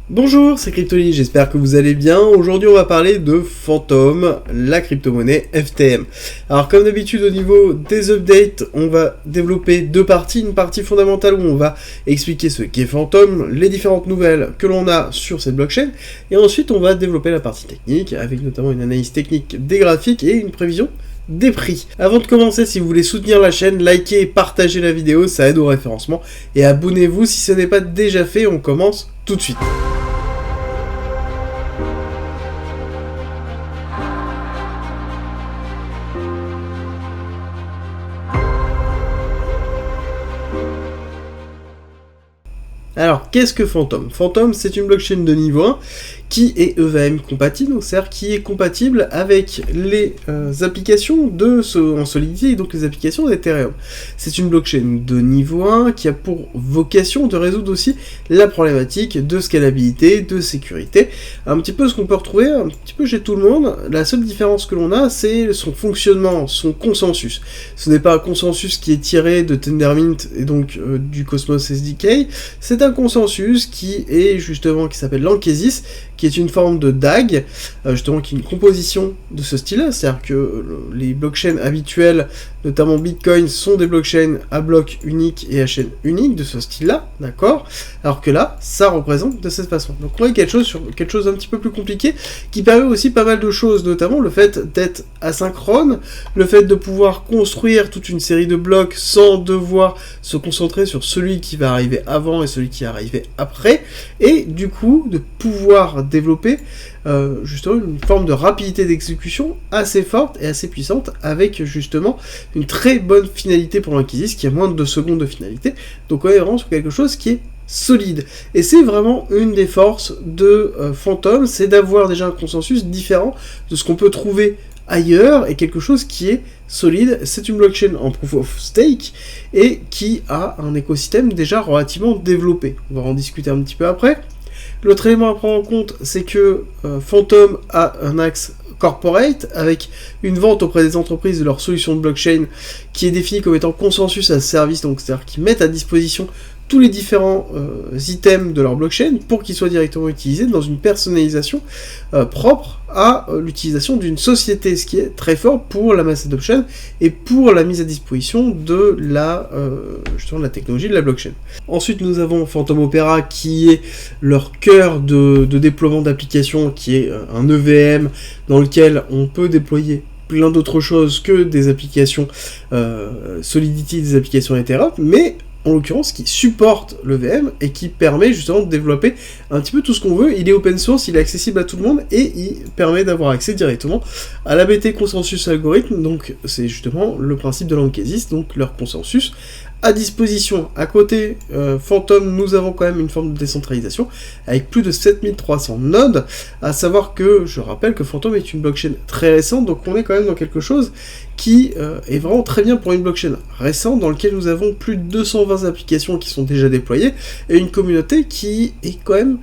Bonjour, c'est Cryptoly, j'espère que vous allez bien. Aujourd'hui, on va parler de Phantom, la crypto-monnaie FTM. Alors, comme d'habitude, au niveau des updates, on va développer deux parties. Une partie fondamentale où on va expliquer ce qu'est Phantom, les différentes nouvelles que l'on a sur cette blockchain. Et ensuite, on va développer la partie technique, avec notamment une analyse technique des graphiques et une prévision des prix. Avant de commencer, si vous voulez soutenir la chaîne, likez et partagez la vidéo, ça aide au référencement. Et abonnez-vous si ce n'est pas déjà fait, on commence tout de suite. Alors, qu'est-ce que Phantom ? Phantom, c'est une blockchain de niveau 1 qui est EVM compatible, donc c'est-à-dire qui est compatible avec les applications en Solidity et donc les applications d'Ethereum. C'est une blockchain de niveau 1 qui a pour vocation de résoudre aussi la problématique de scalabilité, de sécurité, un petit peu ce qu'on peut retrouver un petit peu chez tout le monde. La seule différence que l'on a, c'est son fonctionnement, son consensus. Ce n'est pas un consensus qui est tiré de Tendermint et donc du Cosmos SDK, c'est un consensus qui s'appelle l'Ankesis, qui est une forme de DAG, justement qui est une composition de ce style-là, c'est-à-dire que les blockchains habituelles, notamment Bitcoin, sont des blockchains à bloc unique et à chaîne unique de ce style-là, d'accord ? Alors que là, ça représente de cette façon. Donc on a quelque chose d'un petit peu plus compliqué, qui permet aussi pas mal de choses, notamment le fait d'être asynchrone, le fait de pouvoir construire toute une série de blocs sans devoir se concentrer sur celui qui va arriver avant et celui qui est arrivé après, et du coup de pouvoir développer justement une forme de rapidité d'exécution assez forte et assez puissante, avec justement une très bonne finalité pour l'Ankesis qui a moins de 2 secondes de finalité. Donc on est vraiment sur quelque chose qui est solide. Et c'est vraiment une des forces de Phantom, c'est d'avoir déjà un consensus différent de ce qu'on peut trouver ailleurs, et quelque chose qui est solide. C'est une blockchain en proof of stake et qui a un écosystème déjà relativement développé. On va en discuter un petit peu après. L'autre élément à prendre en compte, c'est que Phantom a un axe corporate avec une vente auprès des entreprises de leur solution de blockchain qui est définie comme étant consensus as service, donc c'est-à-dire qu'ils mettent à disposition tous les différents items de leur blockchain pour qu'ils soient directement utilisés dans une personnalisation propre à l'utilisation d'une société, ce qui est très fort pour la mass adoption et pour la mise à disposition de justement de la technologie de la blockchain. Ensuite, nous avons Phantom Opera qui est leur cœur de déploiement d'applications, qui est un EVM dans lequel on peut déployer plein d'autres choses que des applications Solidity, des applications Ethereum, mais en l'occurrence qui supporte le VM et qui permet justement de développer un petit peu tout ce qu'on veut. Il est open source, il est accessible à tout le monde et il permet d'avoir accès directement à l'ABT Consensus Algorithm, donc c'est justement le principe de l'Ankesis, donc leur consensus à disposition. À côté Phantom, nous avons quand même une forme de décentralisation avec plus de 7300 nodes, à savoir que, je rappelle que Phantom est une blockchain très récente, donc on est quand même dans quelque chose qui est vraiment très bien pour une blockchain récente, dans lequel nous avons plus de 220 applications qui sont déjà déployées, et une communauté qui est quand même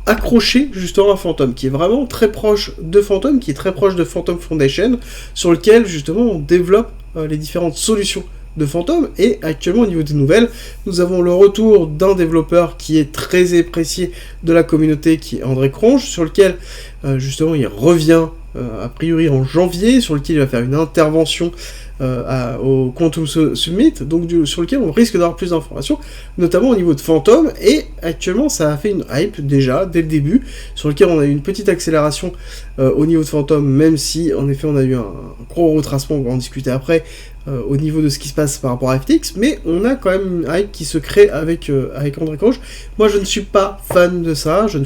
accroché justement à Phantom, qui est vraiment très proche de Phantom, qui est très proche de Phantom Foundation, sur lequel justement on développe les différentes solutions de Phantom. Et actuellement, au niveau des nouvelles, nous avons le retour d'un développeur qui est très apprécié de la communauté, qui est André Cronge, sur lequel justement il revient a priori en janvier, sur lequel il va faire une intervention au Quantum Summit, donc sur lequel on risque d'avoir plus d'informations, notamment au niveau de Phantom, et actuellement ça a fait une hype déjà, dès le début, sur lequel on a eu une petite accélération au niveau de Phantom, même si en effet on a eu un gros retracement, on va en discuter après, au niveau de ce qui se passe par rapport à FTX, mais on a quand même une hype qui se crée avec André Cronge. Moi je ne suis pas fan de ça, je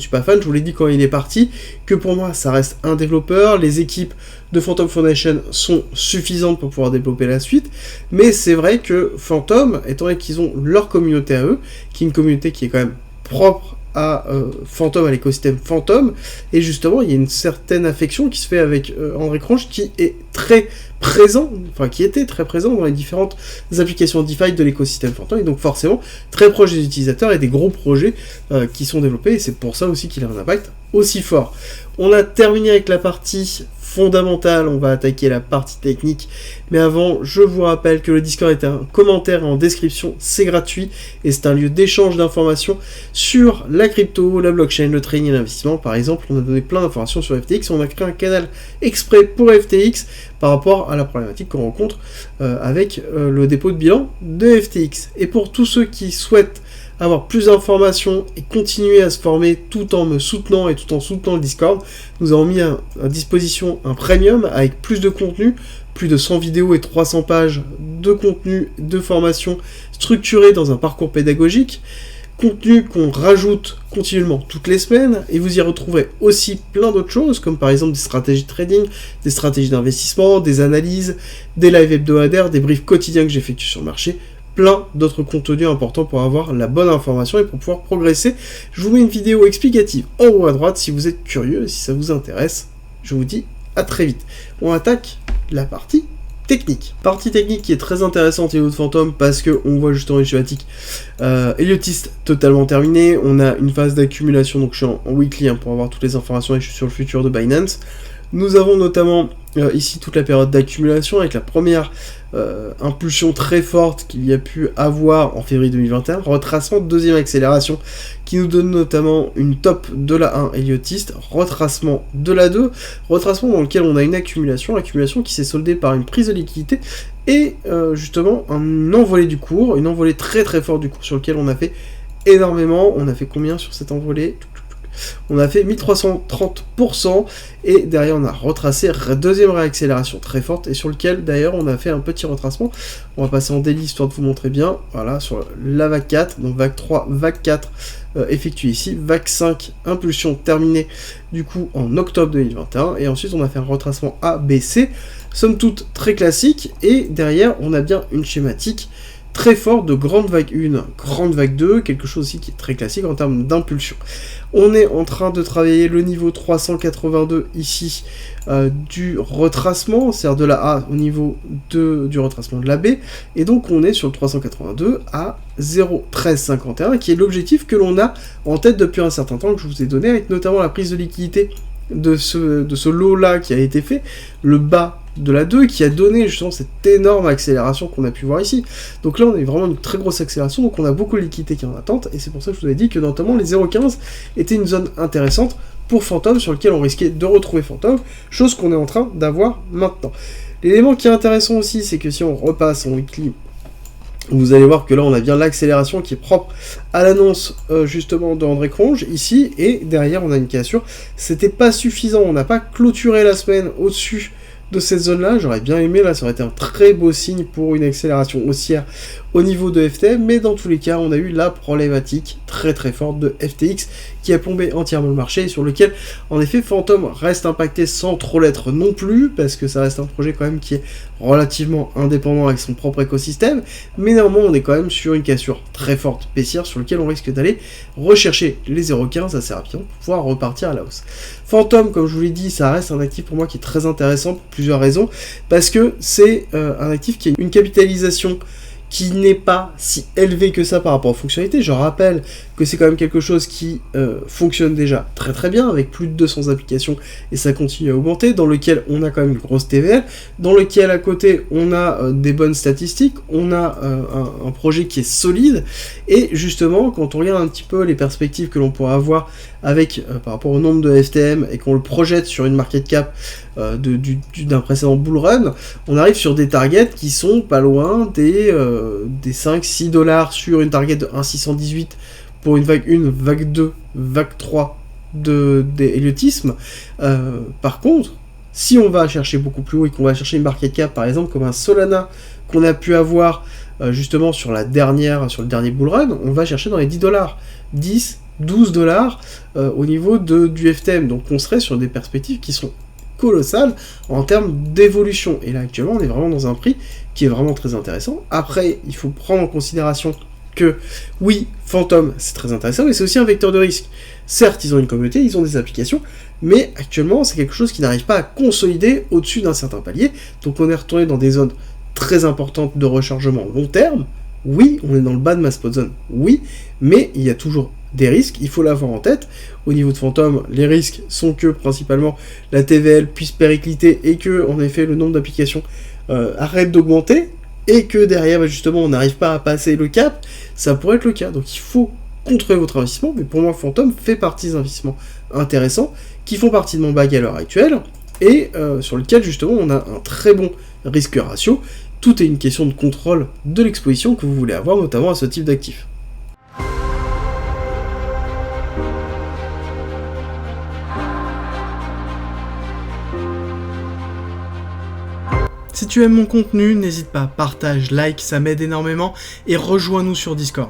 vous l'ai dit quand il est parti, que pour moi ça reste un développeur, les équipes de Phantom Foundation sont suffisantes pour pouvoir développer la suite, mais c'est vrai que Phantom, étant donné qu'ils ont leur communauté à eux, qui est une communauté qui est quand même propre à Phantom, à l'écosystème Phantom, et justement il y a une certaine affection qui se fait avec André Cronge, qui est très présent, qui était très présent dans les différentes applications DeFi de l'écosystème Phantom, et donc forcément très proche des utilisateurs et des gros projets qui sont développés, et c'est pour ça aussi qu'il a un impact aussi fort. On a terminé avec la partie fondamentale, on va attaquer la partie technique. Mais avant, je vous rappelle que le Discord est un commentaire en description, c'est gratuit et c'est un lieu d'échange d'informations sur la crypto, la blockchain, le trading et l'investissement. Par exemple, on a donné plein d'informations sur FTX, on a créé un canal exprès pour FTX par rapport à la problématique qu'on rencontre avec le dépôt de bilan de FTX. Et pour tous ceux qui souhaitent avoir plus d'informations et continuer à se former tout en me soutenant et tout en soutenant le Discord, nous avons mis à disposition un premium avec plus de contenu, plus de 100 vidéos et 300 pages de contenu de formation structuré dans un parcours pédagogique, contenu qu'on rajoute continuellement toutes les semaines, et vous y retrouverez aussi plein d'autres choses, comme par exemple des stratégies de trading, des stratégies d'investissement, des analyses, des lives hebdomadaires, des briefs quotidiens que j'effectue sur le marché, plein d'autres contenus importants pour avoir la bonne information et pour pouvoir progresser. Je vous mets une vidéo explicative en haut à droite si vous êtes curieux, si ça vous intéresse. Je vous dis à très vite. On attaque la partie technique. Partie technique qui est très intéressante et de Phantom parce que on voit justement une schématique héliotiste totalement terminée. On a une phase d'accumulation, donc je suis en weekly pour avoir toutes les informations et je suis sur le futur de Binance. Nous avons notamment ici toute la période d'accumulation avec la première impulsion très forte qu'il y a pu avoir en février 2021, retracement de deuxième accélération qui nous donne notamment une top de la 1 héliotiste, retracement de la 2, retracement dans lequel on a une accumulation qui s'est soldée par une prise de liquidité et justement un envolé du cours, une envolée très très forte du cours sur lequel on a fait énormément. On a fait combien sur cette envolée ? On a fait 1330% et derrière on a retracé deuxième réaccélération très forte et sur lequel d'ailleurs on a fait un petit retracement. On va passer en daily histoire de vous montrer bien. Voilà, sur la vague 4, donc vague 3, vague 4 effectuée ici, vague 5, impulsion terminée du coup en octobre 2021 et ensuite on a fait un retracement A, B, C, somme toute très classique et derrière on a bien une schématique très fort de grande vague 1, grande vague 2, quelque chose aussi qui est très classique en termes d'impulsion. On est en train de travailler le niveau 382 ici du retracement, c'est-à-dire de la A au niveau du retracement de la B, et donc on est sur le 382 à 0,1351, qui est l'objectif que l'on a en tête depuis un certain temps, que je vous ai donné, avec notamment la prise de liquidité de ce lot-là qui a été fait, le bas de la 2 qui a donné justement cette énorme accélération qu'on a pu voir ici. Donc là on a vraiment une très grosse accélération, donc on a beaucoup de liquidité qui est en attente, et c'est pour ça que je vous ai dit que notamment les 0,15 étaient une zone intéressante pour Phantom, sur lequel on risquait de retrouver Phantom, chose qu'on est en train d'avoir maintenant. L'élément qui est intéressant aussi, c'est que si on repasse en weekly, vous allez voir que là on a bien l'accélération qui est propre à l'annonce justement de André Cronje ici, et derrière on a une cassure. C'était pas suffisant, on n'a pas clôturé la semaine au-dessus de cette zone-là, j'aurais bien aimé, là ça aurait été un très beau signe pour une accélération haussière au niveau de FTM, mais dans tous les cas, on a eu la problématique très très forte de FTX qui a plombé entièrement le marché, sur lequel, en effet, Phantom reste impacté sans trop l'être non plus, parce que ça reste un projet quand même qui est relativement indépendant avec son propre écosystème, mais néanmoins, on est quand même sur une cassure très forte baissière, sur lequel on risque d'aller rechercher les 0,15 assez rapidement pour pouvoir repartir à la hausse. Phantom, comme je vous l'ai dit, ça reste un actif pour moi qui est très intéressant pour plusieurs raisons, parce que c'est un actif qui a une capitalisation qui n'est pas si élevé que ça par rapport aux fonctionnalités. Je rappelle que c'est quand même quelque chose qui fonctionne déjà très très bien, avec plus de 200 applications, et ça continue à augmenter, dans lequel on a quand même une grosse TVL, dans lequel à côté on a des bonnes statistiques, on a un projet qui est solide, et justement, quand on regarde un petit peu les perspectives que l'on pourrait avoir avec par rapport au nombre de FTM, et qu'on le projette sur une market cap d'un précédent bull run, on arrive sur des targets qui sont pas loin des 5-6 $ sur une target de 1,618 pour une vague 1, vague 2, vague 3 d'héliotisme. Par contre, si on va chercher beaucoup plus haut et qu'on va chercher une market cap, par exemple, comme un Solana qu'on a pu avoir justement sur le dernier bull run, on va chercher dans les 10 $, 10, 12 $ au niveau du FTM. Donc on serait sur des perspectives qui sont colossales en termes d'évolution. Et là actuellement on est vraiment dans un prix qui est vraiment très intéressant. Après il faut prendre en considération que oui, Phantom c'est très intéressant, mais c'est aussi un vecteur de risque. Certes ils ont une communauté, ils ont des applications, mais actuellement c'est quelque chose qui n'arrive pas à consolider au-dessus d'un certain palier. Donc on est retourné dans des zones très importantes de rechargement long terme. Oui, on est dans le bas de ma spot zone, oui, mais il y a toujours des risques, il faut l'avoir en tête. Au niveau de Phantom, les risques sont que principalement la TVL puisse péricliter et que en effet le nombre d'applications arrête d'augmenter et que derrière justement on n'arrive pas à passer le cap, ça pourrait être le cas. Donc il faut contrôler votre investissement, mais pour moi Phantom fait partie des investissements intéressants qui font partie de mon bag à l'heure actuelle et sur lequel justement on a un très bon risque ratio. Tout est une question de contrôle de l'exposition que vous voulez avoir, notamment à ce type d'actif. Si tu aimes mon contenu, n'hésite pas, partage, like, ça m'aide énormément, et rejoins-nous sur Discord.